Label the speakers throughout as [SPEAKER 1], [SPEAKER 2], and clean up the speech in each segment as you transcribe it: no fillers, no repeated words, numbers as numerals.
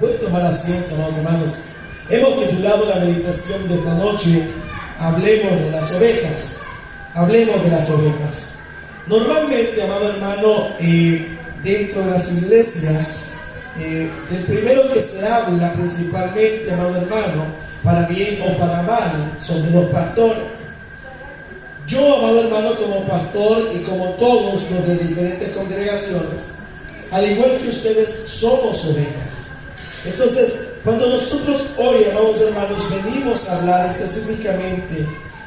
[SPEAKER 1] Pueden tomar asiento, amados hermanos. Hemos titulado la meditación de esta noche, Hablemos de las ovejas. Hablemos de las ovejas. Normalmente, amado hermano, dentro de las iglesias, el primero que se habla principalmente, amado hermano, para bien o para mal, son de los pastores. Yo, amado hermano, como pastor y como todos los de diferentes congregaciones, al igual que ustedes, somos ovejas. Entonces, cuando nosotros hoy, amados hermanos, venimos a hablar específicamente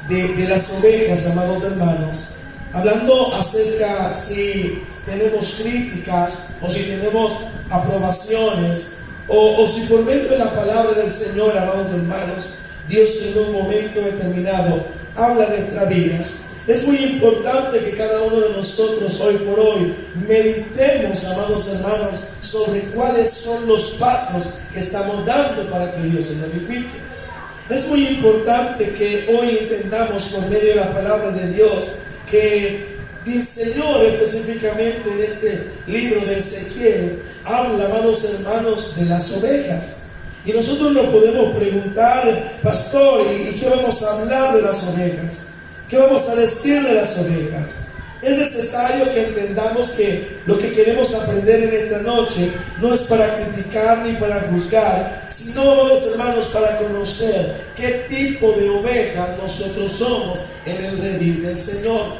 [SPEAKER 1] de las ovejas, amados hermanos, hablando acerca si tenemos críticas o si tenemos aprobaciones o si por medio de la palabra del Señor, amados hermanos, Dios en un momento determinado habla en nuestras vidas. Es muy importante que cada uno de nosotros hoy por hoy meditemos, amados hermanos, sobre cuáles son los pasos que estamos dando para que Dios se glorifique. Es muy importante que hoy entendamos por medio de la palabra de Dios que el Señor específicamente en este libro de Ezequiel habla, amados hermanos, de las ovejas. Y nosotros nos podemos preguntar, pastor, ¿y qué vamos a hablar de las ovejas? ¿Qué vamos a decir de las ovejas? Es necesario que entendamos que lo que queremos aprender en esta noche no es para criticar ni para juzgar, sino, amados hermanos, para conocer qué tipo de oveja nosotros somos en el redil del Señor.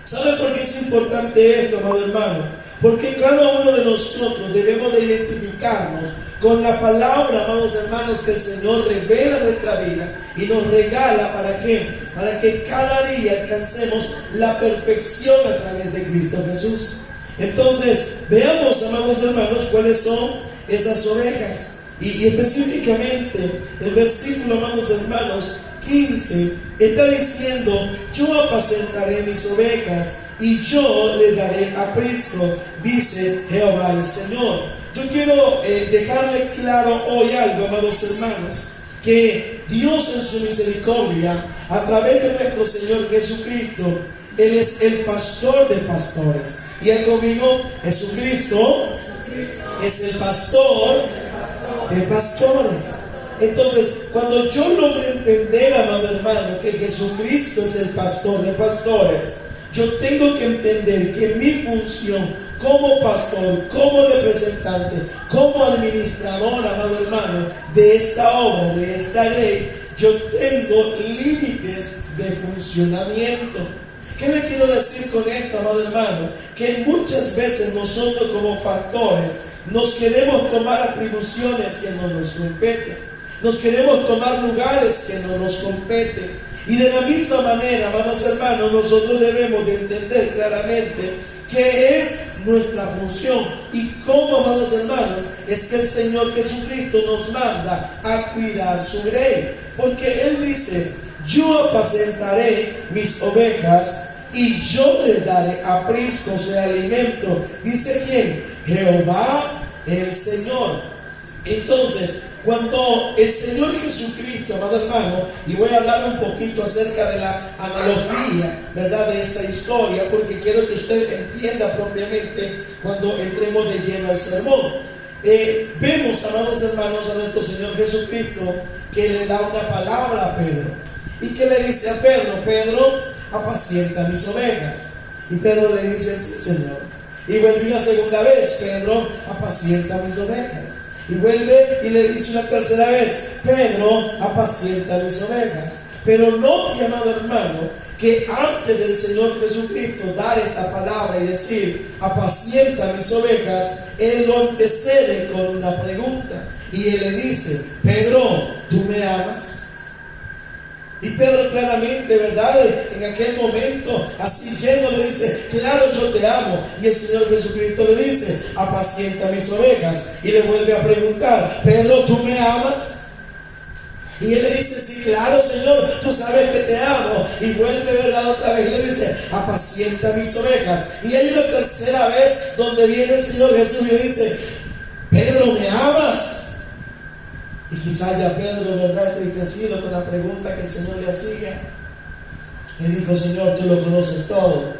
[SPEAKER 1] ¿Saben por qué es importante esto, amado hermano? Porque cada uno de nosotros debemos de identificarnos con la palabra, amados hermanos, que el Señor revela en nuestra vida y nos regala. ¿Para qué? Para que cada día alcancemos la perfección a través de Cristo Jesús. Entonces, veamos, amados hermanos, cuáles son esas ovejas. Y específicamente, el versículo, amados hermanos, 15, está diciendo: yo apacentaré mis ovejas y yo le daré aprisco, dice Jehová el Señor. Yo quiero dejarle claro hoy algo, amados hermanos, que Dios en su misericordia, a través de nuestro Señor Jesucristo, Él es el pastor de pastores. Y el conmigo, Jesucristo es el pastor de pastores. Entonces, cuando yo logro entender, amado hermano, que Jesucristo es el pastor de pastores, yo tengo que entender que mi función como pastor, como representante, como administrador, amado hermano, de esta obra, de esta ley, yo tengo límites de funcionamiento. ¿Qué le quiero decir con esto, amado hermano? Que muchas veces nosotros como pastores nos queremos tomar atribuciones que no nos competen. Nos queremos tomar lugares que no nos competen. Y de la misma manera, amados hermanos, nosotros debemos de entender claramente qué es nuestra función y cómo, amados hermanos, es que el Señor Jesucristo nos manda a cuidar su grey. Porque Él dice: yo apacentaré mis ovejas y yo les daré aprisco, o sea, alimento. ¿Dice quién? Jehová el Señor. Entonces, cuando el Señor Jesucristo, amado hermano, y voy a hablar un poquito acerca de la analogía, ¿verdad?, de esta historia, porque quiero que usted entienda propiamente cuando entremos de lleno al sermón. Vemos, amados hermanos, a nuestro Señor Jesucristo que le da una palabra a Pedro. ¿Y qué le dice a Pedro? Pedro, apacienta mis ovejas. Y Pedro le dice: sí, Señor. Y vuelve una segunda vez: Pedro, apacienta mis ovejas. Y vuelve y le dice una tercera vez: Pedro, apacienta mis ovejas. Pero no, mi amado hermano, que antes del Señor Jesucristo dar esta palabra y decir: apacienta mis ovejas, Él lo antecede con una pregunta. Y Él le dice: Pedro, ¿tú me amas? Y Pedro claramente, ¿verdad?, en aquel momento, así lleno, le dice: claro, yo te amo. Y el Señor Jesucristo le dice: apacienta mis ovejas. Y le vuelve a preguntar: Pedro, ¿tú me amas? Y él le dice: sí, claro, Señor, tú sabes que te amo. Y vuelve, ¿verdad?, otra vez, le dice: apacienta mis ovejas. Y hay una tercera vez donde viene el Señor Jesús y le dice: Pedro, ¿me amas? Y quizás ya Pedro, ¿verdad?, entristecido con la pregunta que el Señor le hacía, le dijo: Señor, tú lo conoces todo.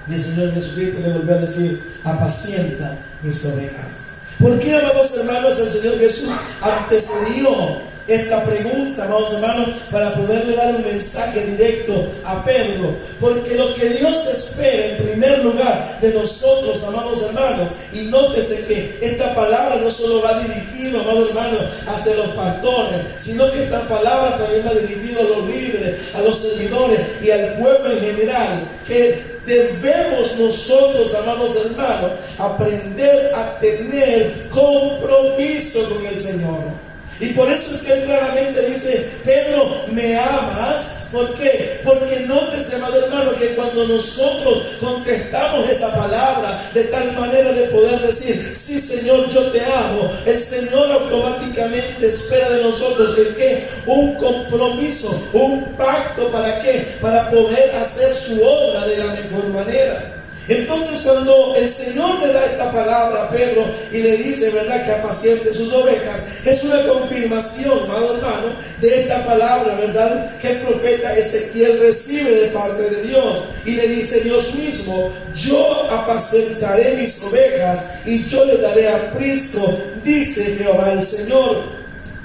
[SPEAKER 1] Y el Señor Jesucristo le volvió a decir: apacienta mis ovejas. ¿Por qué, amados hermanos, el Señor Jesús antecedió esta pregunta, amados hermanos, para poderle dar un mensaje directo a Pedro? Porque lo que Dios espera en primer lugar de nosotros, amados hermanos, y nótese que esta palabra no solo va dirigida, amados hermanos, hacia los pastores, sino que esta palabra también va dirigida a los líderes, a los servidores y al pueblo en general, que debemos nosotros, amados hermanos, aprender a tener compromiso con el Señor. Y por eso es que él claramente dice: Pedro, ¿me amas? ¿Por qué? Porque nótese, amado hermano, que cuando nosotros contestamos esa palabra de tal manera de poder decir: sí, Señor, yo te amo, el Señor automáticamente espera de nosotros el qué, un compromiso, un pacto. ¿Para qué? Para poder hacer su obra de la mejor manera. Entonces, cuando el Señor le da esta palabra a Pedro y le dice, ¿verdad?, que apaciente sus ovejas, es una confirmación, amado hermano, de esta palabra, ¿verdad?, que el profeta Ezequiel recibe de parte de Dios. Y le dice Dios mismo: yo apacentaré mis ovejas y yo le daré aprisco, dice Jehová el Señor.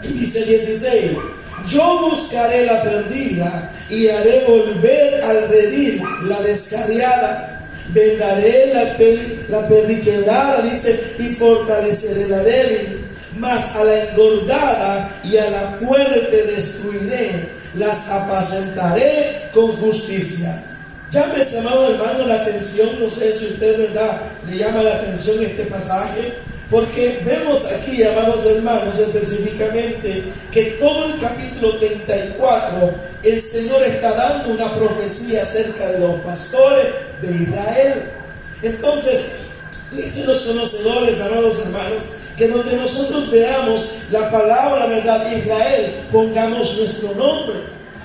[SPEAKER 1] Y dice 16: yo buscaré la perdida y haré volver al redil la descarriada. Vendaré la perniquebrada, dice, y fortaleceré la débil. Mas a la engordada y a la fuerte destruiré, las apacentaré con justicia. Llámese, amado hermano, la atención. No sé si usted, ¿verdad?, le llama la atención este pasaje, porque vemos aquí, amados hermanos, específicamente que todo el capítulo 34 el Señor está dando una profecía acerca de los pastores de Israel. Entonces, dicen los conocedores, amados hermanos, que donde nosotros veamos la palabra, ¿verdad?, Israel, pongamos nuestro nombre,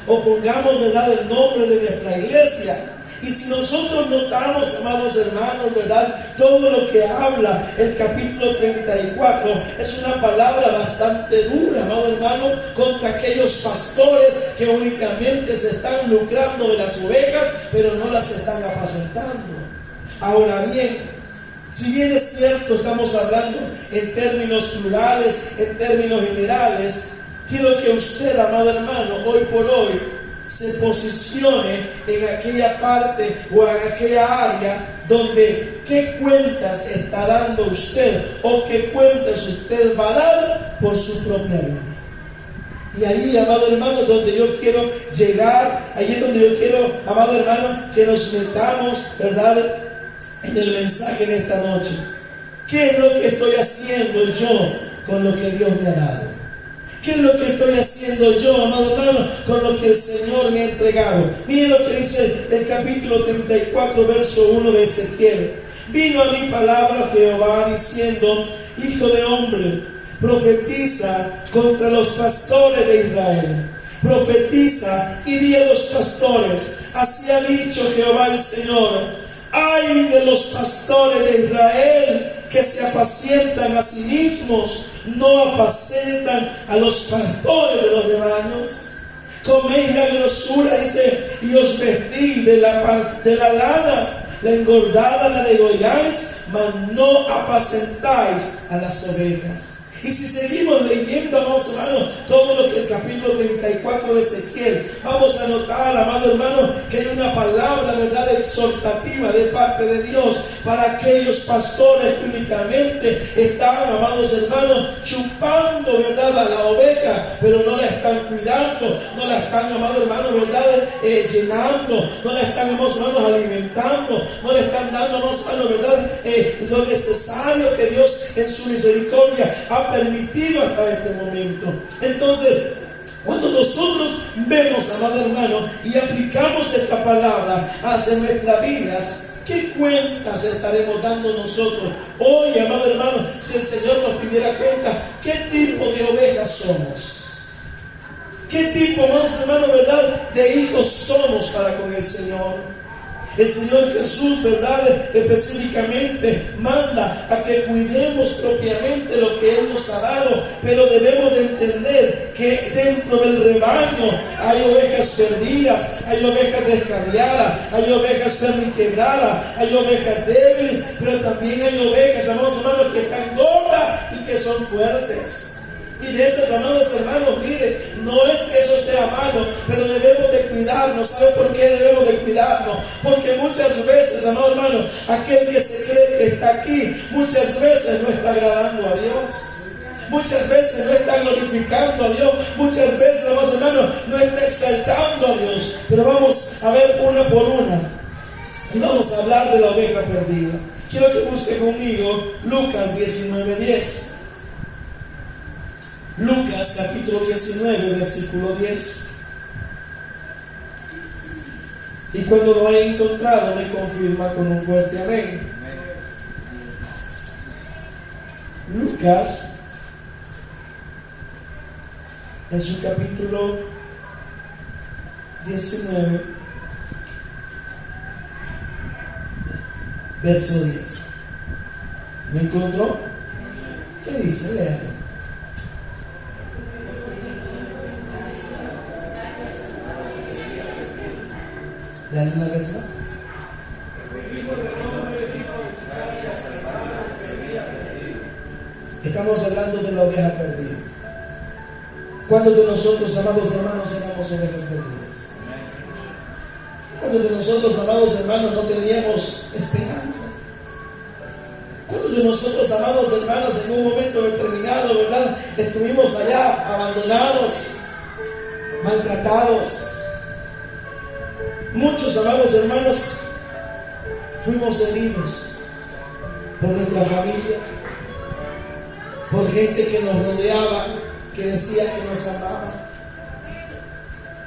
[SPEAKER 1] o pongamos, ¿verdad?, el nombre de nuestra iglesia. Y si nosotros notamos, amados hermanos, ¿verdad?, todo lo que habla el capítulo 34 es una palabra bastante dura, amado hermano, contra aquellos pastores que únicamente se están lucrando de las ovejas, pero no las están apacentando. Ahora bien, si bien es cierto, estamos hablando en términos plurales, en términos generales, quiero que usted, amado hermano, hoy por hoy, se posicione en aquella parte o en aquella área donde qué cuentas está dando usted o qué cuentas usted va a dar por su propia vida. Y ahí, amado hermano, donde yo quiero llegar, ahí es donde yo quiero, amado hermano, que nos metamos, ¿verdad?, en el mensaje de esta noche. ¿Qué es lo que estoy haciendo yo con lo que Dios me ha dado? ¿Qué es lo que estoy haciendo yo, amado hermano, con lo que el Señor me ha entregado? Mire lo que dice el capítulo 34, verso 1 de Ezequiel. Vino a mi palabra Jehová diciendo: hijo de hombre, profetiza contra los pastores de Israel. Profetiza y di a los pastores: así ha dicho Jehová el Señor: ay de los pastores de Israel, que se apacientan a sí mismos, no apacentan a los pastores de los rebaños. Coméis la grosura, dice, y os vestís de la lana, la engordada la degolláis, mas no apacentáis a las ovejas. Y si seguimos leyendo, amados hermanos, todo lo que el capítulo 34 de Ezequiel, vamos a notar, amado hermano, que hay una palabra, ¿verdad?, exhortativa de parte de Dios para aquellos pastores que únicamente están, amados hermanos, chupando, ¿verdad?, a la oveja, pero no la están cuidando, no la están, amado hermano, ¿verdad?, llenando, no la están, amados hermanos, alimentando, no le están dando, amados hermanos, ¿verdad?, lo necesario que Dios en su misericordia ha permitido hasta este momento. Entonces, cuando nosotros vemos, amado hermano, y aplicamos esta palabra hacia nuestras vidas, ¿qué cuentas estaremos dando nosotros hoy, amado hermano, si el Señor nos pidiera cuenta? ¿Qué tipo de ovejas somos? ¿Qué tipo, amados hermanos, verdad, de hijos somos para con el Señor? El Señor Jesús, ¿verdad?, específicamente manda a que cuidemos propiamente lo que Él nos ha dado, pero debemos de entender que dentro del rebaño hay ovejas perdidas, hay ovejas descarriadas, hay ovejas perniquebradas, hay ovejas débiles, pero también hay ovejas, amados hermanos, que están gordas nada y que son fuertes. Y de esas, amados hermanos, mire, no es que eso sea malo, pero debemos de cuidarnos. ¿Sabe por qué debemos de cuidarnos? Porque muchas veces, amado hermano, aquel que se cree que está aquí, muchas veces no está agradando a Dios. Muchas veces no está glorificando a Dios. Muchas veces, amados hermanos, no está exaltando a Dios. Pero vamos a ver una por una. Y vamos a hablar de la oveja perdida. Quiero que busque conmigo Lucas 19:10. Lucas capítulo 19, versículo 10. Y cuando lo haya encontrado, me confirma con un fuerte amén. Lucas, en su capítulo 19, verso 10. ¿Me encontró? ¿Qué dice? Léalo. Léalo una vez más. Estamos hablando de la oveja perdida. ¿Cuántos de nosotros, amados hermanos, éramos ovejas perdidas? ¿Cuántos de nosotros, amados hermanos, no teníamos esperanza? ¿Cuántos de nosotros, amados hermanos, en un momento determinado, verdad, estuvimos allá abandonados, maltratados? Muchos, amados hermanos, fuimos heridos por nuestra familia, por gente que nos rodeaba, que decía que nos amaba.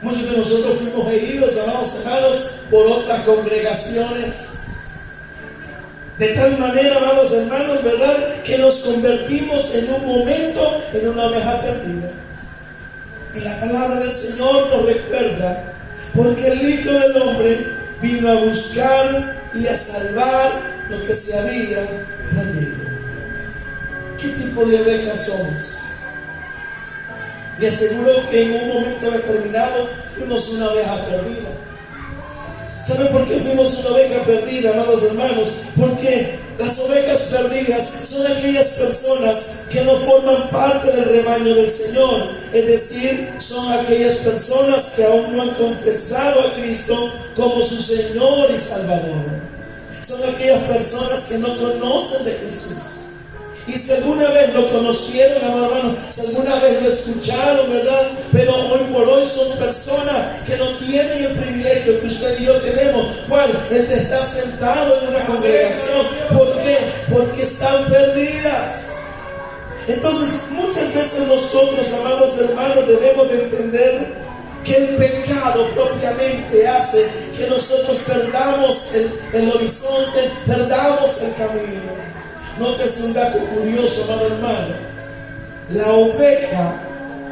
[SPEAKER 1] Muchos de nosotros fuimos heridos, amados hermanos, por otras congregaciones. De tal manera, amados hermanos, ¿verdad?, que nos convertimos en un momento en una oveja perdida. Y la palabra del Señor nos recuerda, porque el Hijo del Hombre vino a buscar y a salvar lo que se había perdido. ¿Qué tipo de ovejas somos? Le aseguro que en un momento determinado fuimos una oveja perdida. ¿Saben por qué fuimos una oveja perdida, amados hermanos? Porque las ovejas perdidas son aquellas personas que no forman parte del rebaño del Señor. Es decir, son aquellas personas que aún no han confesado a Cristo como su Señor y Salvador. Son aquellas personas que no conocen de Jesús. Y si alguna vez lo conocieron, amado hermano, si alguna vez lo escucharon, ¿verdad? Pero hoy por hoy son personas que no tienen el privilegio que usted y yo tenemos. ¿Cuál? El de estar sentado en una congregación. ¿Por qué? Porque están perdidas. Entonces, muchas veces nosotros, amados hermanos, debemos de entender que el pecado propiamente hace que nosotros perdamos el horizonte, perdamos el camino. Nótese un dato curioso, amado hermano. La oveja,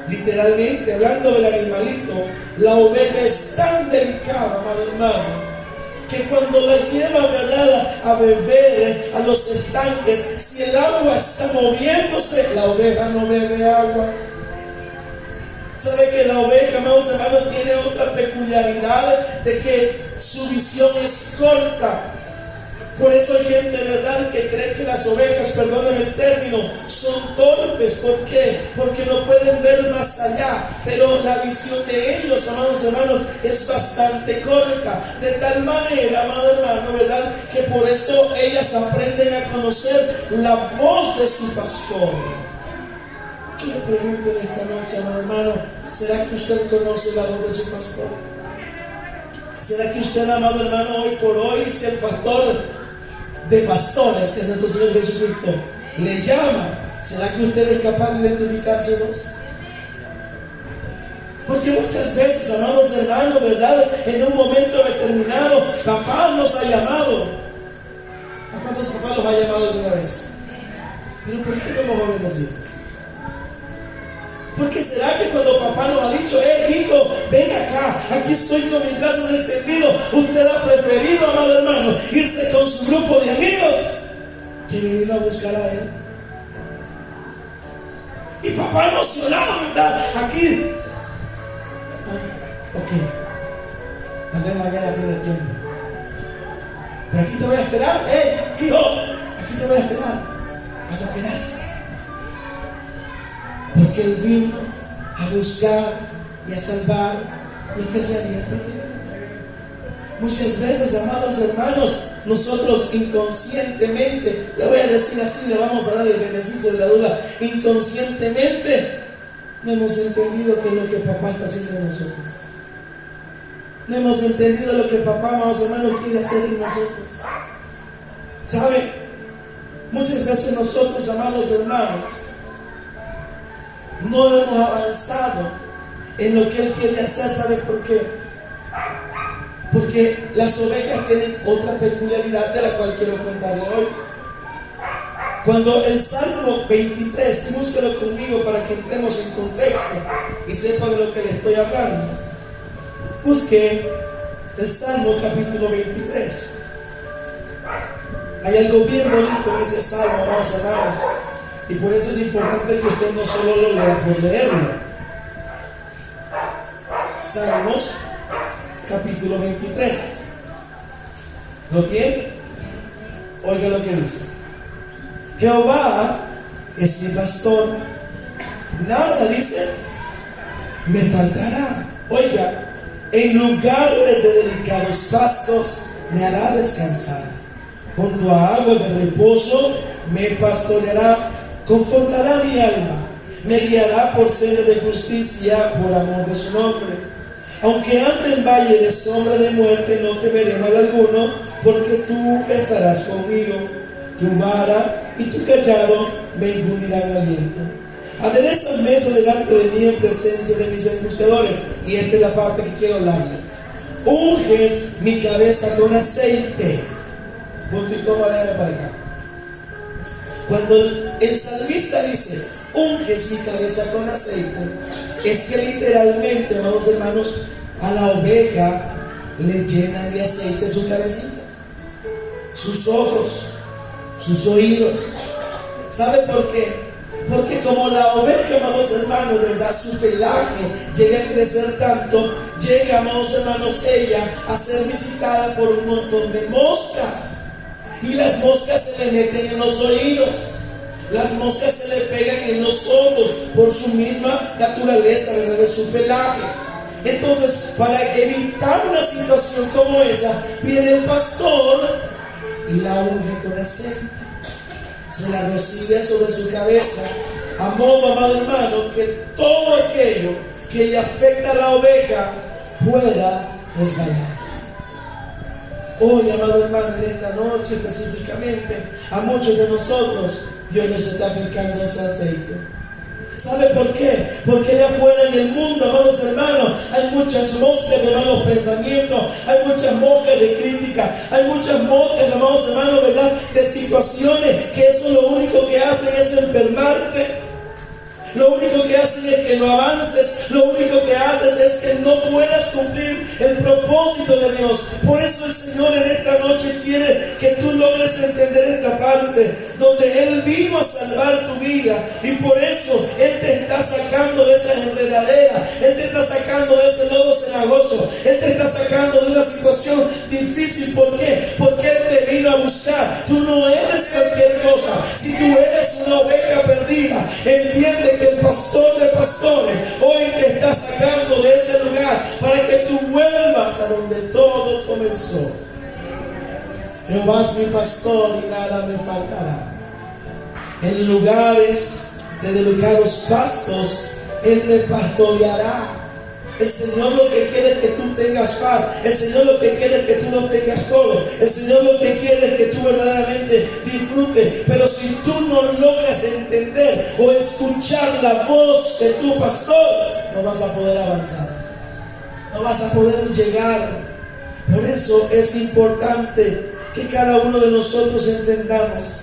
[SPEAKER 1] literalmente hablando del animalito, la oveja es tan delicada, amado hermano, que cuando la lleva, ¿verdad?, a beber a los estanques, si el agua está moviéndose, la oveja no bebe agua. ¿Sabe que la oveja, amados hermanos, tiene otra peculiaridad de que su visión es corta? Por eso hay gente, ¿verdad?, que cree que las ovejas, perdónenme el término, son torpes. ¿Por qué? Porque no pueden ver más allá. Pero la visión de ellos, amados hermanos, es bastante corta. De tal manera, amado hermano, ¿verdad?, que por eso ellas aprenden a conocer la voz de su pastor. Yo le pregunto en esta noche, amado hermano, ¿será que usted conoce la voz de su pastor? ¿Será que usted, amado hermano, hoy por hoy, si el pastor de pastores, que es nuestro Señor Jesucristo, le llama, ¿será que usted es capaz de identificar su voz? Porque muchas veces, amados hermanos, ¿verdad?, en un momento determinado, papá nos ha llamado. ¿A cuántos papás los ha llamado alguna vez? Pero ¿por qué no hemos obedecido? Porque será que cuando papá nos ha dicho, hijo, ven acá, aquí estoy con mis brazos extendidos, usted ha preferido, amado hermano, irse con su grupo de amigos que venir a buscar a él? Y papá emocionado, ¿verdad? Aquí, ok, tal vez mañana tiene tiempo, pero aquí te voy a esperar, hijo, aquí te voy a esperar, cuando quieras. que Él vino a buscar y a salvar lo que se había perdido. Muchas veces, amados hermanos, nosotros inconscientemente, le voy a decir así, le vamos a dar el beneficio de la duda, inconscientemente no hemos entendido qué es lo que papá está haciendo en nosotros. No hemos entendido lo que papá, amados hermanos, quiere hacer en nosotros. ¿Saben? Muchas veces nosotros, amados hermanos, no hemos avanzado en lo que Él quiere hacer. ¿Saben por qué? Porque las ovejas tienen otra peculiaridad de la cual quiero contarle hoy. Cuando el Salmo 23, y búsquelo conmigo para que entremos en contexto y sepa de lo que le estoy hablando. Busque el Salmo capítulo 23. Hay algo bien bonito en ese Salmo, amados hermanos, y por eso es importante que usted no solo lo lea por leerlo. Salmos capítulo 23. ¿Lo tiene? Oiga lo que dice. Jehová es mi pastor, nada, dice, me faltará. Oiga, en lugares de delicados pastos me hará descansar. Junto a aguas de reposo me pastoreará, confortará mi alma, me guiará por senda de justicia, por amor de su nombre. Aunque ande en valle de sombra de muerte, no temeré mal alguno, porque tú estarás conmigo. Tu vara y tu callado me infundirán aliento. Aderezas mesa delante de mí en presencia de mis angustiadores. Y esta es la parte que quiero hablarle. Unges mi cabeza con aceite. Punto y coma, véanme para acá. Cuando el salmista dice, unges mi cabeza con aceite, es que literalmente, amados hermanos, a la oveja le llenan de aceite su cabecita, sus ojos, sus oídos. ¿Sabe por qué? Porque como la oveja, amados hermanos, ¿verdad? Su pelaje llega a crecer tanto, llega, amados hermanos, ella a ser visitada por un montón de moscas. Y las moscas se le meten en los oídos, las moscas se le pegan en los ojos por su misma naturaleza, ¿verdad? De su pelaje. Entonces, para evitar una situación como esa, viene el pastor y la unge con aceite, se la recibe sobre su cabeza, a modo, amado hermano, que todo aquello que le afecta a la oveja pueda resbalarse. Hoy, amado hermano, en esta noche específicamente, a muchos de nosotros Dios nos está aplicando ese aceite. ¿Sabe por qué? Porque allá afuera en el mundo, amados hermanos, hay muchas moscas de malos pensamientos, hay muchas moscas de crítica, hay muchas moscas, amados hermanos, ¿verdad? De situaciones que eso lo único que hacen es enfermarte. Lo único que hacen es que no avances. Lo único que haces es que no puedas cumplir el propósito de Dios. Por eso el Señor en esta noche quiere que tú logres entender esta parte donde Él vino a salvar tu vida. Y por eso Él te está sacando de esa enredadera. Él te está sacando de ese lodo cenagoso. Él te está sacando de una situación difícil. ¿Por qué? Porque Él te vino a buscar. Tú no eres cualquier cosa. Si tú eres una oveja perdida, entiende que el pastor de pastores hoy te está sacando de ese lugar para que tú vuelvas a donde todo comenzó. Jehová es mi pastor y nada me faltará. En lugares de delicados pastos Él me pastoreará. El Señor lo que quiere es que tú tengas paz. El Señor lo que quiere es que tú lo tengas todo. El Señor lo que quiere es que tú verdaderamente disfrutes. Pero si tú no logras entender o escuchar la voz de tu pastor, no vas a poder avanzar. No vas a poder llegar. Por eso es importante que cada uno de nosotros entendamos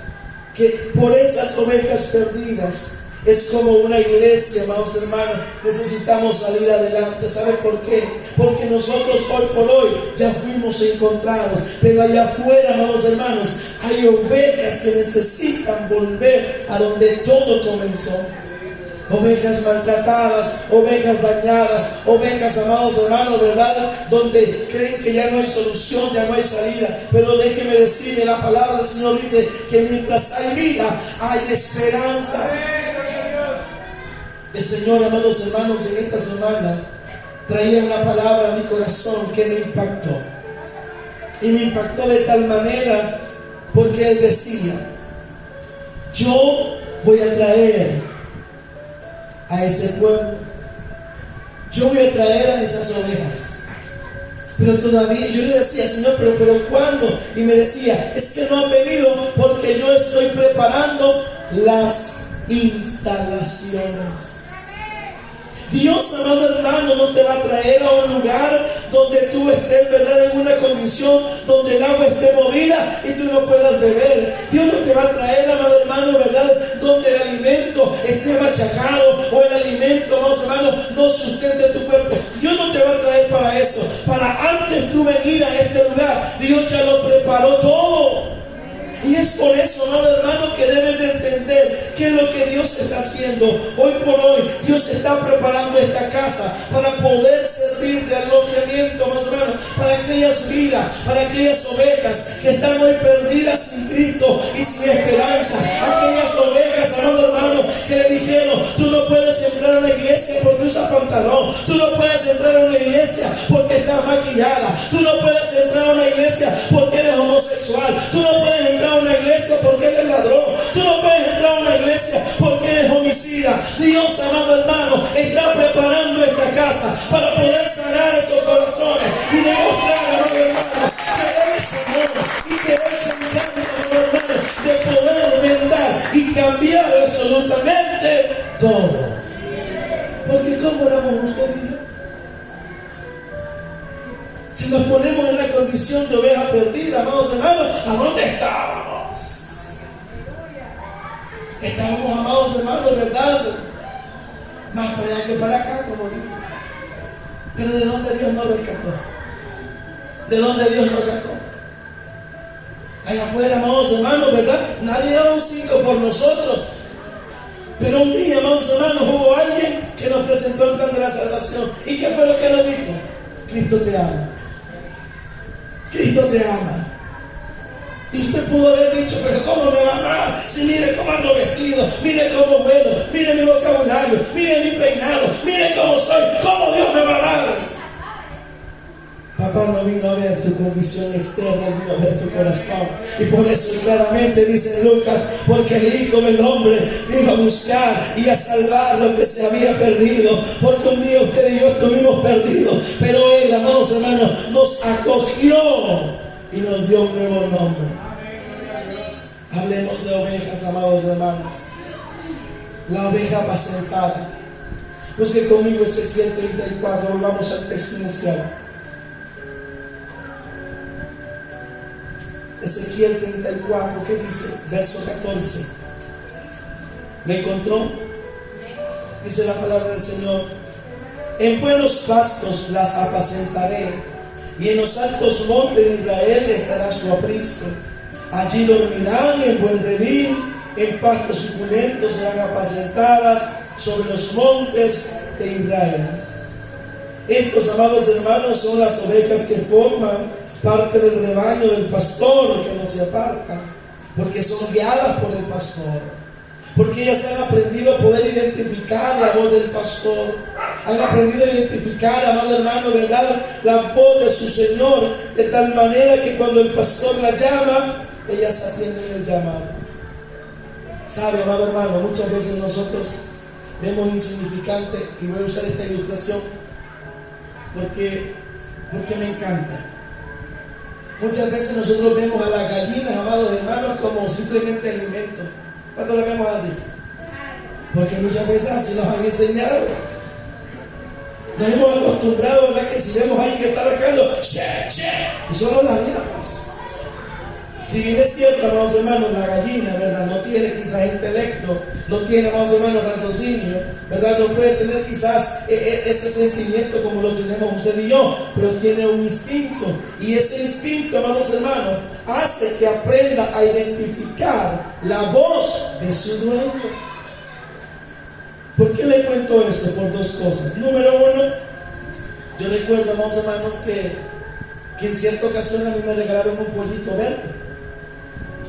[SPEAKER 1] que por esas ovejas perdidas es como una iglesia, amados hermanos. Necesitamos salir adelante. ¿Sabe por qué? Porque nosotros hoy por hoy ya fuimos encontrados, pero allá afuera, amados hermanos, hay ovejas que necesitan volver a donde todo comenzó. Ovejas maltratadas, ovejas dañadas, ovejas, amados hermanos, ¿verdad? Donde creen que ya no hay solución, ya no hay salida. Pero déjeme decirle, la palabra del Señor dice que mientras hay vida, hay esperanza. El Señor, amados hermanos, en esta semana traía una palabra a mi corazón que me impactó. Y me impactó de tal manera porque Él decía: yo voy a traer a ese pueblo, yo voy a traer a esas ovejas. Pero todavía yo le decía: Señor, pero ¿cuándo? Y me decía: es que no han venido porque yo estoy preparando las instalaciones. Dios, amado hermano, no te va a traer a un lugar donde tú estés, ¿verdad?, en una condición donde el agua esté movida y tú no puedas beber. Dios no te va a traer, amado hermano, ¿verdad?, donde el alimento esté machacado o el alimento, amados hermanos, no sustente tu cuerpo. Dios no te va a traer para eso. Para antes tú venir a este lugar, Dios ya lo preparó todo. Y es por eso, amado hermano, que debes de entender qué es lo que Dios está haciendo. Hoy por hoy, Dios está preparando esta casa para poder servir de alojamiento, amados hermanos, para aquellas vidas, para aquellas ovejas que están hoy perdidas sin Cristo y sin esperanza. Aquellas ovejas, amado hermano, que le dijeron: tú no puedes entrar a una iglesia porque usas pantalón, tú no puedes entrar a una iglesia porque estás maquillada, tú no puedes entrar a una iglesia porque eres homosexual, tú no puedes entrar a una iglesia porque eres ladrón, tú no puedes entrar a una iglesia porque eres homicida. Dios, amado hermano, está preparando esta casa para poder sanar esos corazones y demostrar, amado hermano, que Él es Señor y que Él se encarga, amado hermano, de poder vendar y cambiar absolutamente todo. Porque ¿cómo éramos usted y yo? Si nos ponemos en la condición de oveja perdida, amados hermanos, ¿a dónde estábamos? Estábamos, amados hermanos, ¿verdad?, más para allá que para acá, como dice. Pero ¿de dónde Dios nos rescató? ¿De dónde Dios nos sacó? Allá afuera, amados hermanos, ¿verdad?, nadie daba un 5 por nosotros. Pero un día, amados hermanos, hubo alguien que nos presentó el plan de la salvación. ¿Y qué fue lo que nos dijo? Cristo te ama. Cristo te ama. Y usted pudo haber dicho: pero ¿cómo me va a amar? Si mire cómo ando vestido, mire cómo vuelo, mire mi vocabulario, mire mi peinado, mire cómo soy, ¿cómo Dios me va a amar? Papá no vino a ver tu condición externa, vino a ver tu corazón. Y por eso claramente dice Lucas: porque el Hijo del Hombre vino a buscar y a salvar lo que se había perdido. Porque un día usted y yo estuvimos perdidos, pero Él, amados hermanos, nos acogió y nos dio un nuevo nombre. Hablemos de ovejas, amados hermanos. La oveja apacentada. Busque conmigo Ezequiel 34, volvamos al texto inicial. Ezequiel 34, ¿qué dice? Verso 14. ¿Me encontró? Dice la palabra del Señor: en buenos pastos las apacentaré, y en los altos montes de Israel estará su aprisco. Allí dormirán en buen redil, en pastos suculentos serán apacentadas sobre los montes de Israel. Estos, amados hermanos, son las ovejas que forman parte del rebaño del pastor, que no se apartan, porque son guiadas por el pastor, porque ellas han aprendido a poder identificar la voz del pastor, han aprendido a identificar, amado hermano, ¿verdad?, la voz de su Señor, de tal manera que cuando el pastor la llama, ellas atienden el llamado. Sabe, amado hermano, muchas veces nosotros vemos insignificante, y voy a usar esta ilustración porque me encanta. Muchas veces nosotros vemos a las gallinas, amados hermanos, como simplemente alimento. ¿Cuándo las vemos así? Porque muchas veces así nos han enseñado. Nos hemos acostumbrado, ¿verdad?, que si vemos a alguien que está arrancando, che, y solo la guiamos. Si bien es cierto, amados hermanos, la gallina, ¿verdad?, no tiene quizás intelecto, no tiene, amados hermanos, raciocinio, ¿verdad?, no puede tener quizás ese sentimiento como lo tenemos usted y yo, pero tiene un instinto, y ese instinto, amados hermanos, hace que aprenda a identificar la voz de su dueño. ¿Por qué le cuento esto? Por dos cosas. Número uno, yo recuerdo, amados hermanos, que en cierta ocasión a mí me regalaron un pollito verde.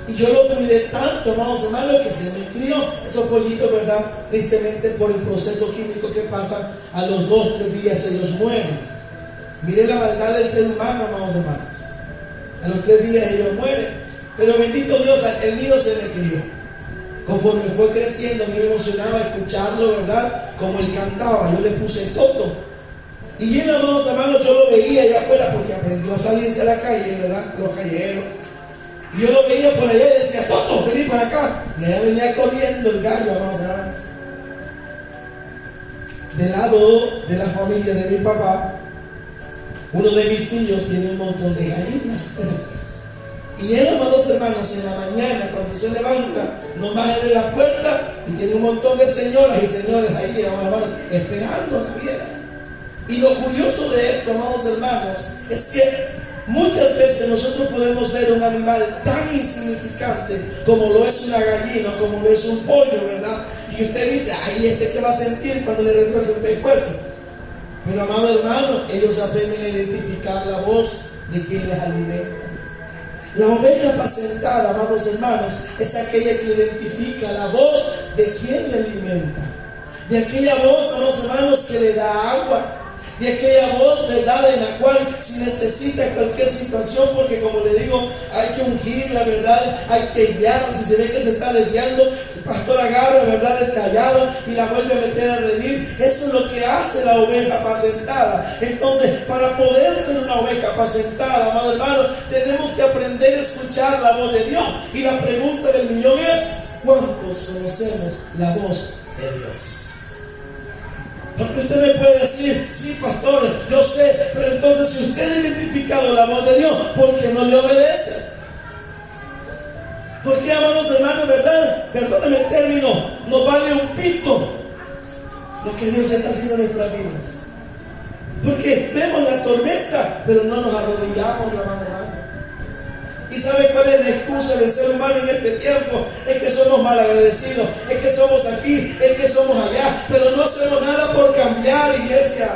[SPEAKER 1] Y yo lo cuidé tanto, amados hermanos, que se me crió. Esos pollitos, ¿verdad? Tristemente, por el proceso químico que pasa, a los 2-3 días ellos mueren. Mire la maldad del ser humano, amados hermanos. A los 3 días ellos mueren. Pero bendito Dios, el mío se me crió. Conforme fue creciendo, a mí me emocionaba escucharlo, ¿verdad? Como él cantaba, yo le puse Toto. Y él, amados hermanos, yo lo veía allá afuera porque aprendió a salirse a la calle, ¿verdad? Los callejeros. Y yo lo veía por allá y decía, Toto, vení para acá. Y allá venía corriendo el gallo, amados hermanos. Del lado de la familia de mi papá, uno de mis tíos tiene un montón de gallinas. Y él, amados hermanos, en la mañana, cuando se levanta, nomás abre la puerta y tiene un montón de señoras y señores ahí, amados hermanos, esperando a que viera. Y lo curioso de esto, amados hermanos, es que muchas veces nosotros podemos ver un animal tan insignificante como lo es una gallina, como lo es un pollo, ¿verdad? Y usted dice, ay, ¿qué va a sentir cuando le retuerce el pescuezo? Pero, amado hermano, ellos aprenden a identificar la voz de quien les alimenta. La oveja apacentada, amados hermanos, es aquella que identifica la voz de quien le alimenta. De aquella voz, amados hermanos, que le da agua. De aquella voz, ¿verdad?, en la cual si necesita cualquier situación, porque como le digo, hay que ungirla, ¿verdad? Hay que guiarla. Si se ve que se está desviando, el pastor agarra, ¿verdad?, el callado y la vuelve a meter a redil. Eso es lo que hace la oveja apacentada. Entonces, para poder ser una oveja apacentada, amado hermano, tenemos que aprender a escuchar la voz de Dios. Y la pregunta del millón es, ¿cuántos conocemos la voz de Dios? Porque usted me puede decir, sí, pastor, yo sé, pero entonces si usted ha identificado la voz de Dios, ¿por qué no le obedece? ¿Por qué, amados hermanos, verdad? Perdóneme el término, nos vale un pito lo que Dios está haciendo en nuestras vidas. Porque vemos la tormenta, pero no nos arrodillamos, amado hermano. ¿Y sabe cuál es la excusa del ser humano en este tiempo? Es que somos mal agradecidos, es que somos aquí, es que somos allá, pero no hacemos nada por cambiar, iglesia.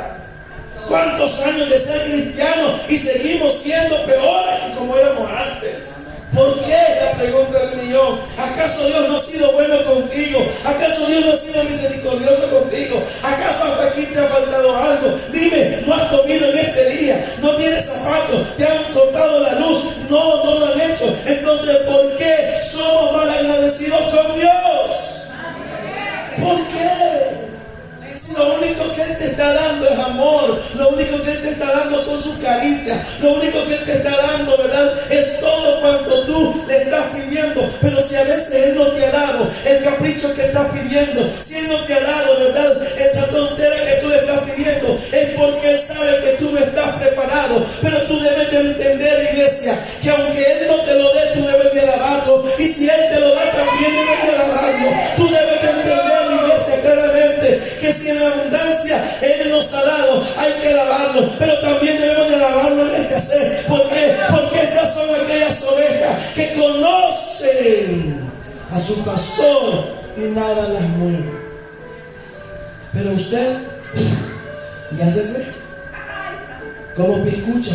[SPEAKER 1] ¿Cuántos años de ser cristianos y seguimos siendo peores que como éramos antes? ¿Por qué? La pregunta del millón. ¿Acaso Dios no ha sido bueno contigo? ¿Acaso Dios no ha sido misericordioso contigo? ¿Acaso hasta aquí te ha faltado algo? Dime, ¿no has comido en este día? ¿No tienes zapatos? ¿Te han cortado la luz? No, no lo han hecho. Entonces, ¿por qué somos mal agradecidos con Dios? ¿Por qué? Si lo único que Él te está dando es amor, lo único que Él te está dando son sus caricias, lo único que Él te está dando, ¿verdad?, es todo cuanto tú le estás pidiendo. Pero si a veces Él no te ha dado el capricho que estás pidiendo, si Él no te ha dado, ¿verdad?, esa tontera que tú le estás pidiendo, es porque Él sabe que tú no estás preparado. Pero tú debes de entender, iglesia, que aunque Él no te lo dé, tú debes de alabarlo, y si Él te lo da, también debes de alabarlo. Tú debes de entender, iglesia, claramente, que si en la abundancia Él nos ha dado, hay que alabarlo, pero también debemos de alabarlo en la escasez. ¿Por qué? Porque estas son aquellas ovejas que conocen a su pastor y nada las mueve. Pero usted ya se fue como piscucha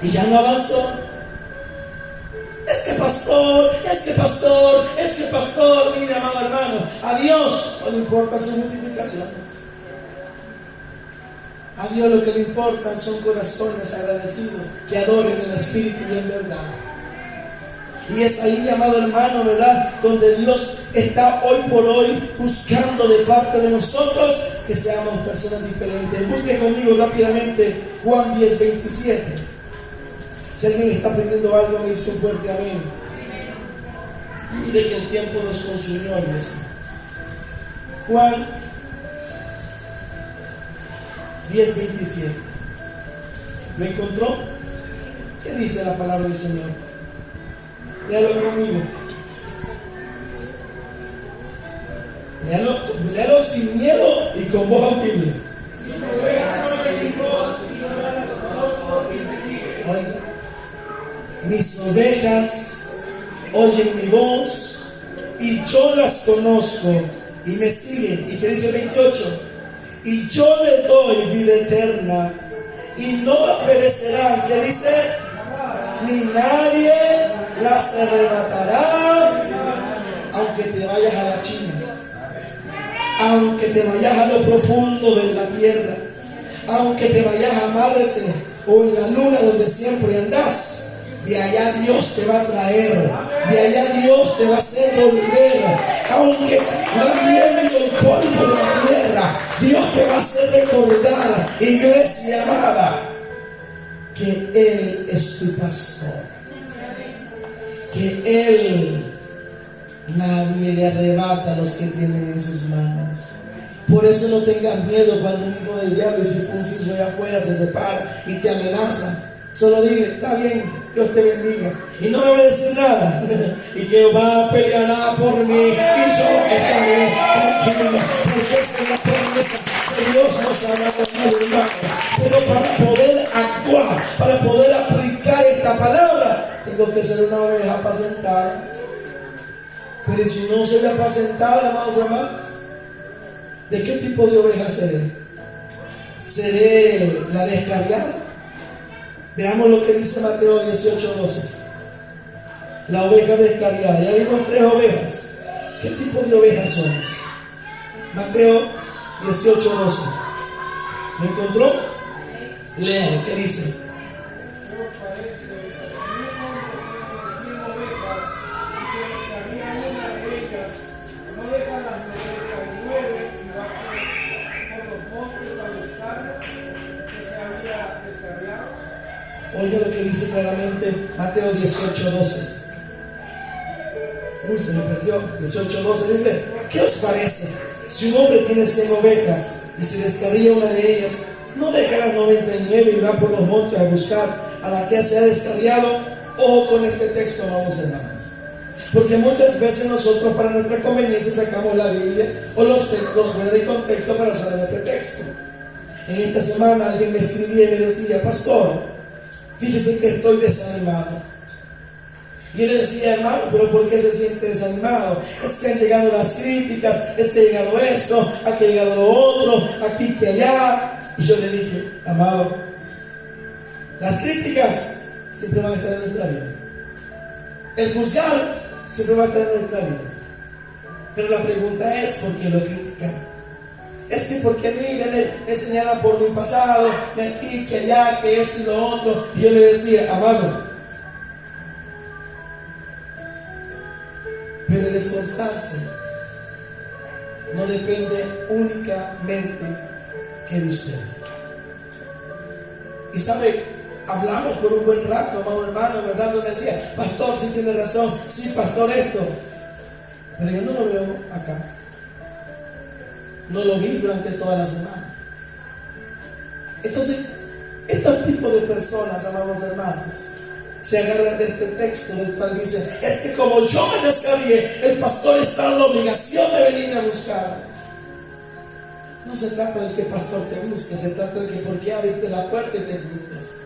[SPEAKER 1] y ya no avanzó. Es que pastor, es que pastor, es que pastor. Mire, amado hermano, a Dios no le importan sus multiplicaciones. A Dios lo que le importan son corazones agradecidos que adoren en espíritu y en verdad. Y es ahí, amado hermano, ¿verdad?, donde Dios está hoy por hoy buscando de parte de nosotros que seamos personas diferentes. Busque conmigo rápidamente Juan 10:27. Si alguien está aprendiendo algo, me dice un fuerte amén. Y mire que el tiempo nos consumió, iglesia. Juan 10:27. ¿Lo encontró? ¿Qué dice la palabra del Señor? Léalo conmigo. Léalo sin miedo y con voz audible. Oiga, mis ovejas oyen mi voz y yo las conozco y me siguen. ¿Y qué dice el 28? Y yo les doy vida eterna y no perecerán. ¿Qué dice? ni nadie las arrebatará, aunque te vayas a la China, aunque te vayas a lo profundo de la tierra, aunque te vayas a Marte o en la luna donde siempre andas. De allá Dios te va a traer, de allá Dios te va a hacer volver, aunque lamiendo el polvo de la tierra, Dios te va a hacer recordar, iglesia amada, que Él es tu pastor, que Él, nadie le arrebata a los que tienen en sus manos. Por eso no tengas miedo cuando un hijo del diablo y circunciso allá afuera se te para y te amenaza. Solo dile, está bien, Dios te bendiga. Y no me va a decir nada. Y Jehová peleará por mí. Y yo estaré tranquilo. Porque esa es la promesa que Dios nos ha dado, hermano. Pero para poder actuar, para poder aplicar esta palabra, tengo que ser una oveja apacentada. Pero si no soy apacentada, amados hermanos, ¿de qué tipo de oveja seré? ¿Seré la descarriada? Veamos lo que dice Mateo 18:12. La oveja descarriada. Ya vimos 3 ovejas. ¿Qué tipo de ovejas somos? Mateo 18:12. ¿Lo encontró? Lean, ¿qué dice? Oiga lo que dice claramente Mateo 18:12. Uy, se me perdió. 18:12 dice: ¿qué os parece? Si un hombre tiene 100 ovejas y se descarría una de ellas, ¿no deja las 99 y va por los montes a buscar a la que se ha descarriado? Ojo con este texto, amados hermanos. Porque muchas veces nosotros, para nuestra conveniencia, sacamos la Biblia o los textos fuera de contexto para usar de pretexto. En esta semana alguien me escribía y me decía: pastor, fíjese que estoy desanimado. Y yo le decía: hermano, ¿pero por qué se siente desanimado? Es que han llegado las críticas, es que ha llegado esto, aquí ha llegado lo otro, aquí que allá. Y yo le dije: amado, las críticas siempre van a estar en nuestra vida. El juzgar siempre va a estar en nuestra vida. Pero la pregunta es: ¿por qué lo critican? Es que porque a mí me enseñaron por mi pasado, de aquí, que allá, que esto y lo otro. Y yo le decía: amado, pero el esforzarse no depende únicamente que de usted. Y sabe, hablamos por un buen rato, amado hermano, ¿verdad? Yo me decía: pastor, sí tiene razón, sí, pastor, esto. Pero yo no lo veo acá. No lo vi durante toda la semana. Entonces, estos tipos de personas, amados hermanos, se agarran de este texto del cual dice: es que como yo me descargué, el pastor está en la obligación de venirme a buscar. No se trata de que el pastor te busque, se trata de que por qué abriste la puerta y te frustras.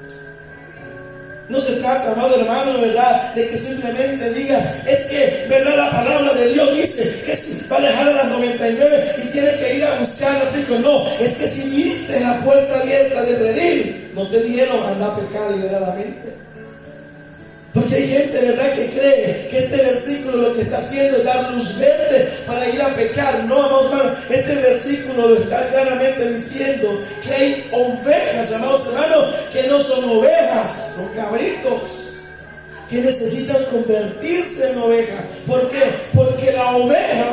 [SPEAKER 1] No se trata, amado hermano, ¿verdad?, de que simplemente digas: es que, ¿verdad?, la palabra de Dios dice que si va a dejar a las 99 y tiene que ir a buscarla. No, es que si viste la puerta abierta del redil, no te dijeron: anda a pecar liberadamente. Porque hay gente, ¿verdad?, que cree que este versículo lo que está haciendo es dar luz verde para ir a pecar. No, amados hermanos, este versículo lo está claramente diciendo que hay ovejas, amados hermanos, que no son ovejas, son cabritos, que necesitan convertirse en ovejas. ¿Por qué? Porque la oveja,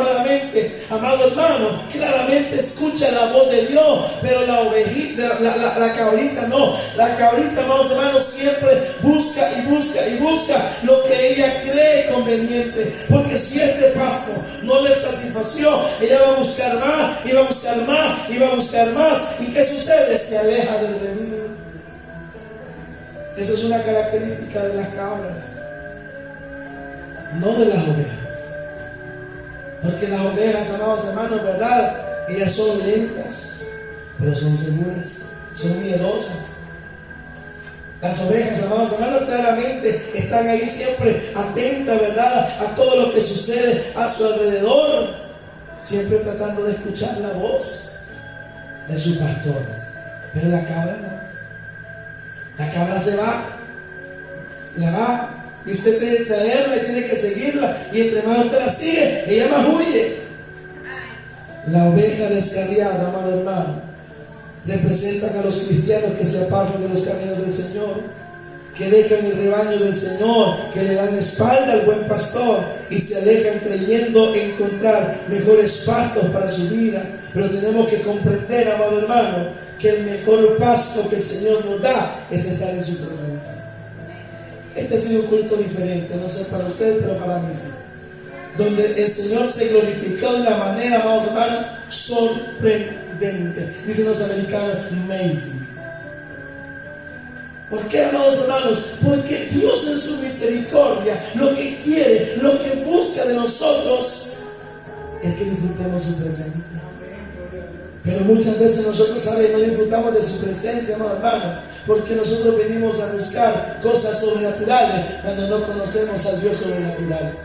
[SPEAKER 1] amado hermano, claramente escucha la voz de Dios, pero la ovejita, la cabrita no. La cabrita, amados hermanos, siempre busca y busca y busca lo que ella cree conveniente. Porque si este pasto no le satisfació, ella va a buscar más, y va a buscar más, y va a buscar más. ¿Y qué sucede? Se aleja del redil. Esa es una característica de las cabras, no de las ovejas. Porque las ovejas, amados hermanos, ¿verdad?, ellas son lentas, pero son seguras, son miedosas. Las ovejas, amados hermanos, claramente están ahí siempre atentas, ¿verdad?, a todo lo que sucede a su alrededor, siempre tratando de escuchar la voz de su pastor. Pero la cabra no. La cabra se va. la va. Y usted tiene que traerla y tiene que seguirla. Y entre más usted la sigue, ella más huye. La oveja descarriada, amado hermano, representan a los cristianos que se apartan de los caminos del Señor, que dejan el rebaño del Señor, que le dan espalda al buen pastor y se alejan creyendo encontrar mejores pastos para su vida. Pero tenemos que comprender, amado hermano, que el mejor pasto que el Señor nos da es estar en su presencia. Este ha sido un culto diferente, no sé para ustedes, pero para mí sí. Donde el Señor se glorificó de una manera, amados hermanos, sorprendente. Dicen los americanos, amazing. ¿Por qué, amados hermanos? Porque Dios en su misericordia lo que quiere, lo que busca de nosotros es que disfrutemos su presencia. Pero muchas veces nosotros, ¿saben?, no disfrutamos de su presencia, amados hermanos, porque nosotros venimos a buscar cosas sobrenaturales cuando no conocemos al Dios sobrenatural.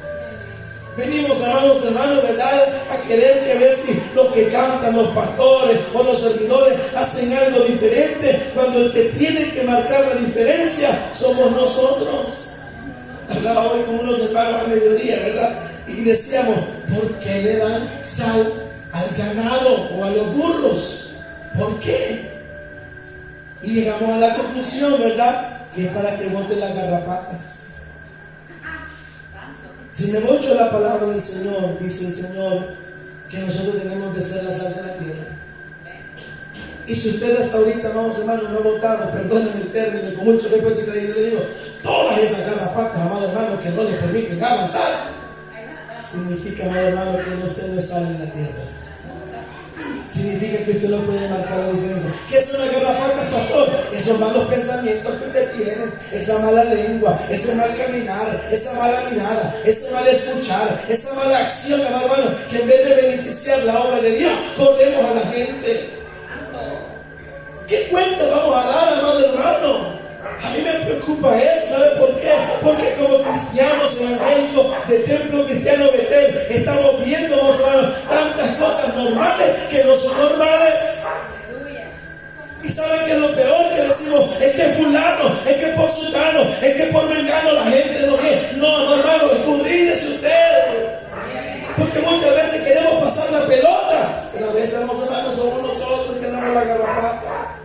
[SPEAKER 1] Venimos, amados hermanos, ¿verdad?, a querer que ver si los que cantan, los pastores o los servidores hacen algo diferente, cuando el que tiene que marcar la diferencia somos nosotros. Hablaba hoy con unos hermanos al mediodía, ¿verdad? Y decíamos, ¿por qué le dan sal al ganado o a los burros? ¿Por qué? Y llegamos a la conclusión, ¿verdad?, que es para que boten las garrapatas. Si me voy yo a la palabra del Señor, dice el Señor que nosotros tenemos de ser la sal de la tierra. Y si usted hasta ahorita, amados hermanos, no ha votado, perdónenme el término, con mucho respeto que yo le digo, todas esas garrapatas, amados hermanos, que no le permiten avanzar, significa, amado hermano, que usted no es sal en la tierra. Significa que usted no puede marcar la diferencia. ¿Qué es una garrapata, pastor? Esos malos pensamientos que usted tiene, esa mala lengua, ese mal caminar, esa mala mirada, ese mal escuchar, esa mala acción, hermano, que en vez de beneficiar la obra de Dios, corremos a la gente. ¿Qué cuenta vamos a dar, amado hermano? A mí me preocupa eso, ¿sabe por qué? Porque como cristianos evangélicos de Templo Cristiano Betel estamos viendo, hermanos, tantas cosas normales que no son normales. Y saben que es lo peor que decimos, es que fulano, es que por sultano, es que por mengano la gente no viene. No, hermano, escudriñese usted. Porque muchas veces queremos pasar la pelota, pero a veces, hermanos, somos nosotros que damos la garrapata.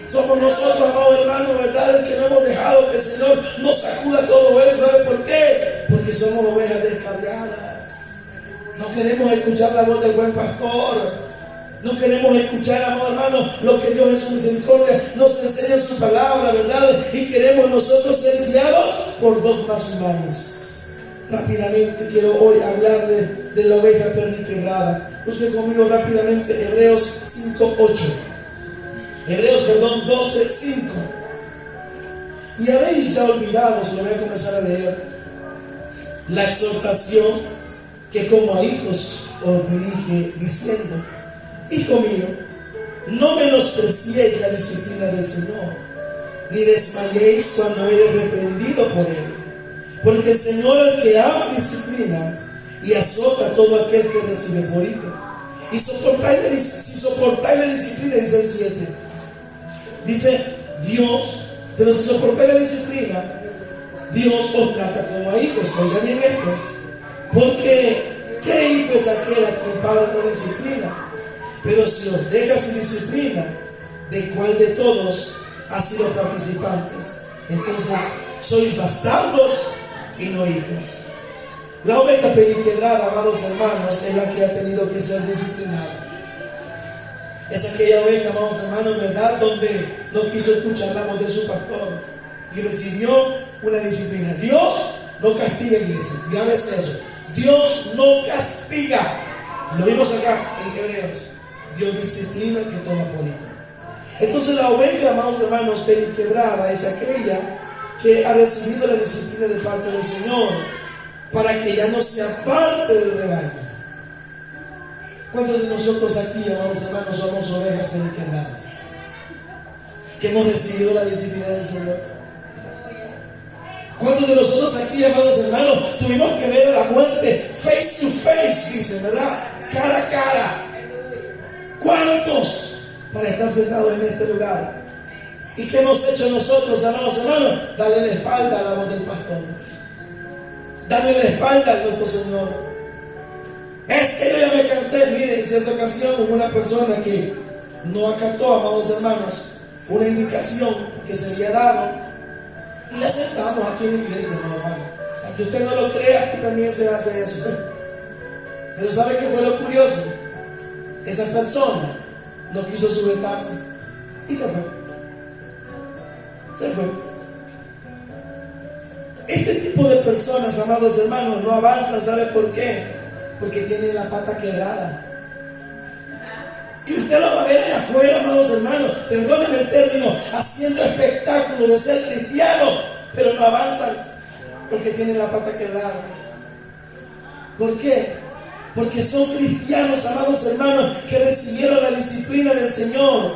[SPEAKER 1] Somos nosotros, amados hermanos, ¿verdad?, el que no hemos dejado que el Señor nos sacuda todo eso. ¿Sabe por qué? Porque somos ovejas descarriadas. No queremos escuchar la voz del buen pastor. No queremos escuchar, amados hermanos, lo que Dios en su misericordia nos enseña en su palabra, ¿verdad? Y queremos nosotros ser guiados por dogmas humanos. Rápidamente quiero hoy hablarle de la oveja perniquebrada. Busque conmigo rápidamente Hebreos 5:8. Hebreos 12:5. Y habéis ya olvidado, se lo voy a comenzar a leer, la exhortación que como a hijos os dirige, diciendo: Hijo mío, no menospreciéis la disciplina del Señor, ni desmayéis cuando eres reprendido por Él. Porque el Señor, al que ama, disciplina y azota a todo aquel que recibe por hijo. Y si soportáis la disciplina, dice el 7. Dice Dios, pero si soportáis la disciplina, Dios os trata como a hijos. Oiga bien esto. Porque ¿qué hijo es aquel a quien padre no disciplina? Pero si os deja sin disciplina, ¿de cuál de todos ha sido participantes? Entonces sois bastardos y no hijos. La oveja perniquebrada, amados hermanos, es la que ha tenido que ser disciplinada. Es aquella oveja, amados hermanos, ¿verdad?, donde no quiso escuchar la voz de su pastor y recibió una disciplina. Dios no castiga, iglesia. Ya ves eso. Dios no castiga. Lo vimos acá en Hebreos. Dios disciplina que toma por hijo. Entonces la oveja, amados hermanos, perniquebrada es aquella que ha recibido la disciplina de parte del Señor para que ya no sea parte del rebaño. ¿Cuántos de nosotros aquí, amados hermanos, somos ovejas perniquebradas? Que hemos recibido la disciplina del Señor. ¿Cuántos de nosotros aquí, amados hermanos, tuvimos que ver a la muerte face to face, dice, ¿verdad? Cara a cara. ¿Cuántos para estar sentados en este lugar? ¿Y qué hemos hecho nosotros, amados hermanos? Darle la espalda a la voz del pastor. Darle la espalda a nuestro Señor. Es que yo ya me cansé. Mire, en cierta ocasión hubo una persona que no acató, amados hermanos, una indicación que se había dado, y la aceptamos aquí en la iglesia, hermano. Aunque usted no lo crea, aquí también se hace eso. Pero ¿sabe qué fue lo curioso? Esa persona no quiso sujetarse y se fue. Se fue. Este tipo de personas, amados hermanos, no avanzan. ¿Sabe por qué? Porque tienen la pata quebrada. Y usted lo va a ver allá afuera, amados hermanos, perdónenme el término, haciendo espectáculo de ser cristiano, pero no avanzan porque tienen la pata quebrada. ¿Por qué? Porque son cristianos, amados hermanos, que recibieron la disciplina del Señor,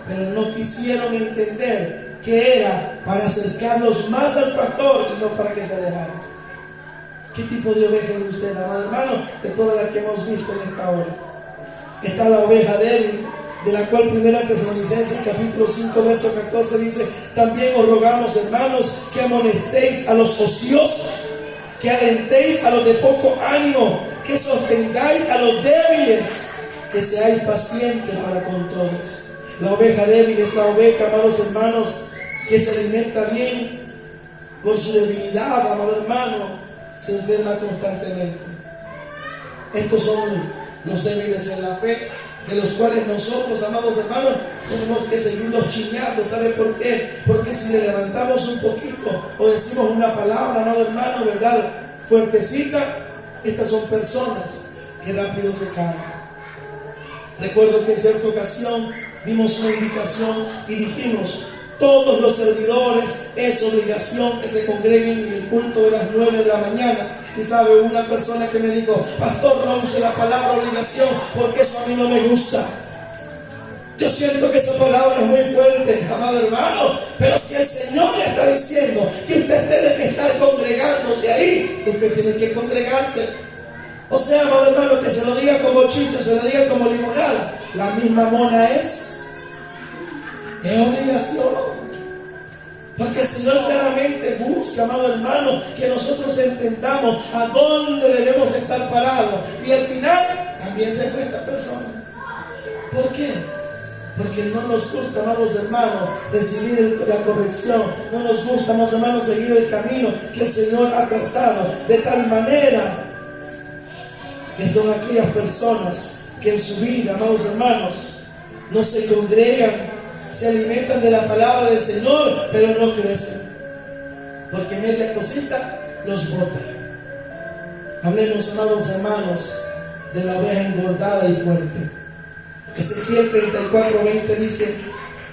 [SPEAKER 1] pero no quisieron entender que era para acercarlos más al pastor y no para que se alejaran. ¿Qué tipo de oveja es usted, amado hermano? De todas las que hemos visto en esta hora. Está la oveja débil, de la cual 1 Tesalonicenses capítulo 5 verso 14 dice: también os rogamos, hermanos, que amonestéis a los ociosos, que alentéis a los de poco ánimo, que sostengáis a los débiles, que seáis pacientes para con todos. La oveja débil es la oveja, amados hermanos, que se alimenta bien. Por su debilidad, amado hermano, se enferma constantemente. Estos son los débiles en la fe, de los cuales nosotros, amados hermanos, tenemos que seguirlos chiñando. ¿Sabe por qué? Porque si le levantamos un poquito o decimos una palabra, amado hermano, ¿verdad?, fuertecita, estas son personas que rápido se caen. Recuerdo que en cierta ocasión dimos una indicación y dijimos: todos los servidores es obligación que se congreguen en el culto de las 9 de la mañana. Y sabe, una persona que me dijo: pastor, no use la palabra obligación porque eso a mí no me gusta. Yo siento que esa palabra es muy fuerte, amado hermano, pero si el Señor le está diciendo que usted tiene que estar congregándose ahí, usted tiene que congregarse. O sea, amado hermano, que se lo diga como chicha, se lo diga como limonada, la misma mona es obligación. Porque el Señor claramente busca, amado hermano, que nosotros entendamos a dónde debemos estar parados. Y al final también se fue esta persona. ¿Por qué? Porque no nos gusta, amados hermanos, recibir la corrección. No nos gusta, amados hermanos, seguir el camino que el Señor ha trazado. De tal manera que son aquellas personas que en su vida, amados hermanos, no se congregan, se alimentan de la palabra del Señor, pero no crecen, porque media cosita los bota. Hablemos, amados hermanos, de la oveja engordada y fuerte. Ezequiel 34:20 dice: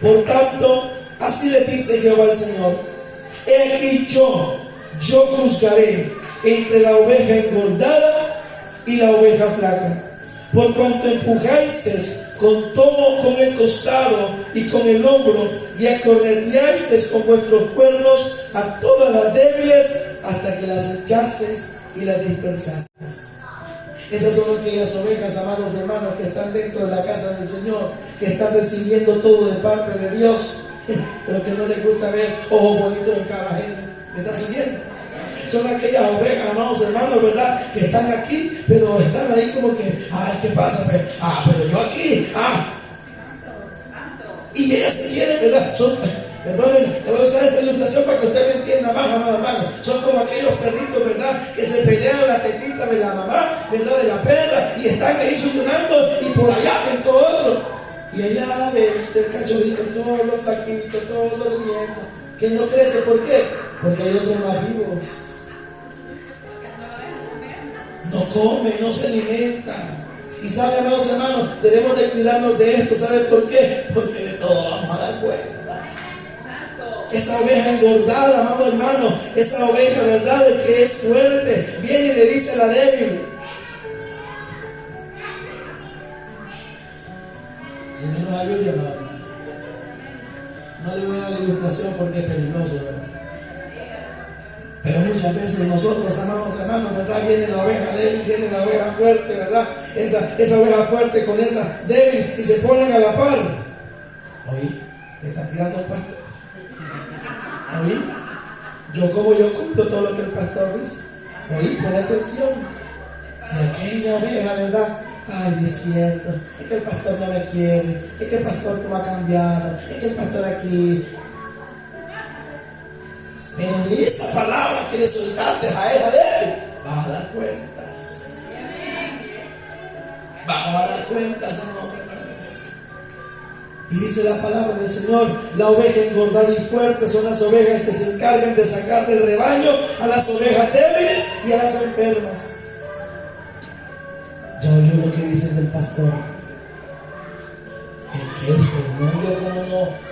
[SPEAKER 1] por tanto, así le dice Jehová el Señor: he aquí yo juzgaré entre la oveja engordada y la oveja flaca, por cuanto empujasteis con todo, con el costado y con el hombro, y acorreteasteis con vuestros cuernos a todas las débiles, hasta que las echasteis y las dispersasteis. Esas son aquellas ovejas, amados hermanos, que están dentro de la casa del Señor, que están recibiendo todo de parte de Dios, pero que no les gusta ver ojos bonitos en cada gente. ¿Me está siguiendo? Son aquellas ovejas, amados hermanos, ¿verdad?, que están aquí, pero están ahí como que: ay, ¿qué pasa? Pero yo aquí, y ellas se quieren, ¿verdad? Perdónenme, le voy a usar esta ilustración para que usted me entienda más, amado hermano. Son como aquellos perritos, ¿verdad?, que se pelean la tetita de la mamá, ¿verdad?, de la perra, y están ahí succionando, y por allá ven todo otro. Y allá ve usted el cachorrito, todo lo flaquito, todo lo viento, que no crece. ¿Por qué? Porque hay otros más vivos. No come, no se alimenta. Y sabe, amados hermanos, debemos de cuidarnos de esto. ¿Sabe por qué? Porque de todo vamos a dar cuenta. Esa oveja engordada, amado hermano, esa oveja, ¿verdad?, de que es fuerte, viene y le dice a la débil: Señor, nos ayude, amado. No le voy a dar la ilustración porque es peligroso, ¿verdad? Pero muchas veces nosotros, amados hermanos, ¿verdad?, viene la oveja débil, viene la oveja fuerte, ¿verdad? Esa oveja fuerte con esa débil, y se ponen a la par. Oye, te está tirando el pasto. ¿Oí? Yo cumplo todo lo que el pastor dice. ¿Oí? Pon atención. Y aquella oveja, ¿verdad? Ay, es cierto, es que el pastor no me quiere, es que el pastor no ha cambiado, es que el pastor aquí. Pero de esa palabra que le soltaste a ella de él, vas a dar cuentas. Vamos a dar cuentas, hermanos. Y dice la palabra del Señor: la oveja engordada y fuerte son las ovejas que se encargan de sacar del rebaño a las ovejas débiles y a las enfermas. Ya oyó lo que dicen del pastor. ¿En qué usted? No, yo como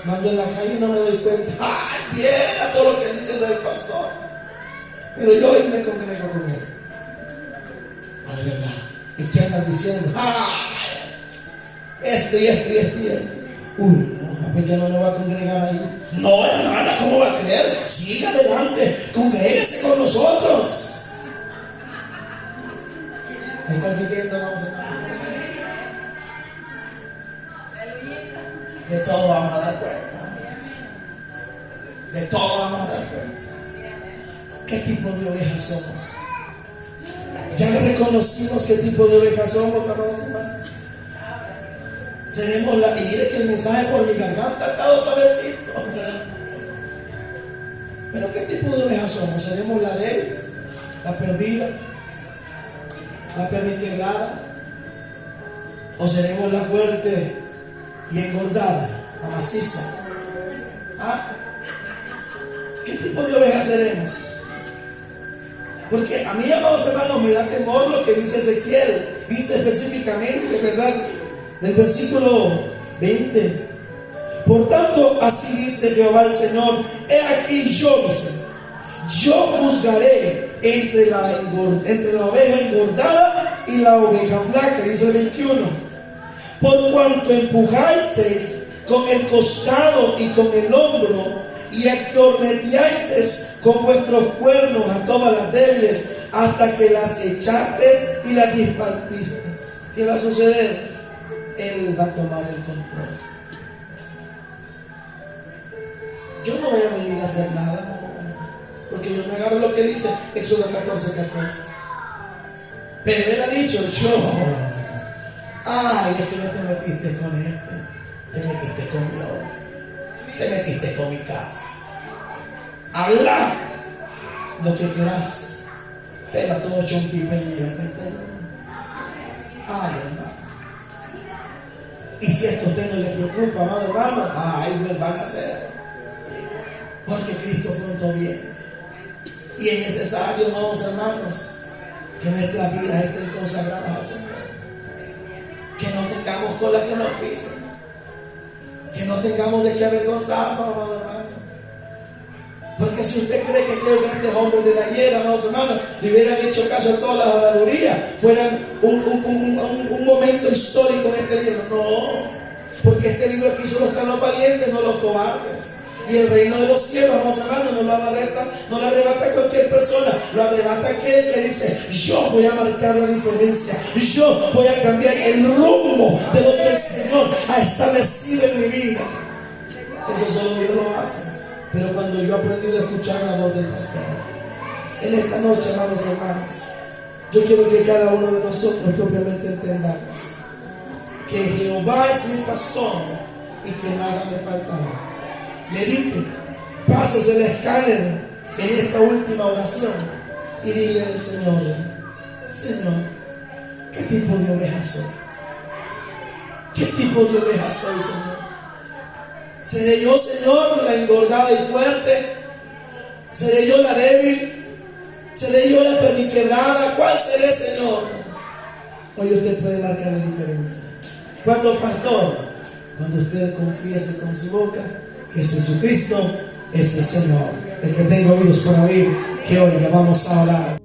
[SPEAKER 1] no ando en la calle y no me doy cuenta. ¡Ay, bien! A todo lo que dicen del pastor. Pero yo hoy me congrego con él. Ah, de verdad. ¿Y qué andan diciendo? ¡Ay! Esto y esto y esto y esto. Uy, no, pues ya no me va a congregar ahí. No, hermana, ¿cómo va a creer? Siga adelante, congréguese con nosotros. ¿Me está siguiendo, hermanos? De todo vamos a dar cuenta. De todo vamos a dar cuenta. ¿Qué tipo de ovejas somos? Ya reconocimos qué tipo de ovejas somos, amados hermanos. Seremos la. Y mire que el mensaje por mi garganta está todo suavecito. Pero ¿qué tipo de ovejas somos? ¿Seremos la débil, la perdida, la perniquebrada? ¿O seremos la fuerte y engordada, la maciza? ¿Ah? ¿Qué tipo de ovejas seremos? Porque a mí, amados hermanos, me da temor lo que dice Ezequiel. Dice específicamente, ¿verdad? Del versículo 20: por tanto, así dice Jehová el Señor: he aquí yo, dice, yo juzgaré entre la oveja engordada y la oveja flaca. Dice el 21: por cuanto empujasteis con el costado y con el hombro, y estorneteasteis con vuestros cuernos a todas las débiles, hasta que las echasteis y las dispartisteis. ¿Qué va a suceder? Él va a tomar el control. Yo no voy a venir a hacer nada, porque yo me agarro lo que dice Éxodo 14:14. Pero él ha dicho: ay, es que no te metiste con te metiste con mi obra, te metiste con mi casa. Habla lo que quieras, pero a todo chompipe le llega 31. Ay, hermano. Y si esto a usted no le preocupa, amado hermano, ay, me van a hacer. Porque Cristo pronto viene. Y es necesario, amados hermanos, que nuestras vidas estén consagradas al Señor. Que no tengamos cola que nos pisen. Que no tengamos de qué avergonzarnos, amado hermano. Porque si usted cree que aquellos grandes hombres de la ayer, amados hermanos, le hubieran hecho caso a todas las habladurías, fueran un momento histórico en este libro. No, porque este libro aquí solo están los valientes, no los cobardes. Y el reino de los cielos, amados hermanos, no lo arrebata cualquier persona, lo arrebata aquel que dice: yo voy a marcar la diferencia, yo voy a cambiar el rumbo de lo que el Señor ha establecido en mi vida. Eso solo Dios lo hace. Pero cuando yo he aprendido a escuchar la voz del pastor, en esta noche, amados hermanos, yo quiero que cada uno de nosotros propiamente entendamos que Jehová es mi pastor y que nada me faltará. Medite, pásese el escáner en esta última oración y dile al Señor: Señor, ¿qué tipo de oveja soy? ¿Qué tipo de oveja soy, Señor? ¿Seré yo, Señor, la engordada y fuerte? ¿Seré yo la débil? ¿Seré yo la perniquebrada? ¿Cuál seré, Señor? Hoy usted puede marcar la diferencia. Cuando, pastor, cuando usted confiese con su boca que Jesucristo es el Señor. El que tenga oídos para oír, que oiga. Vamos a orar.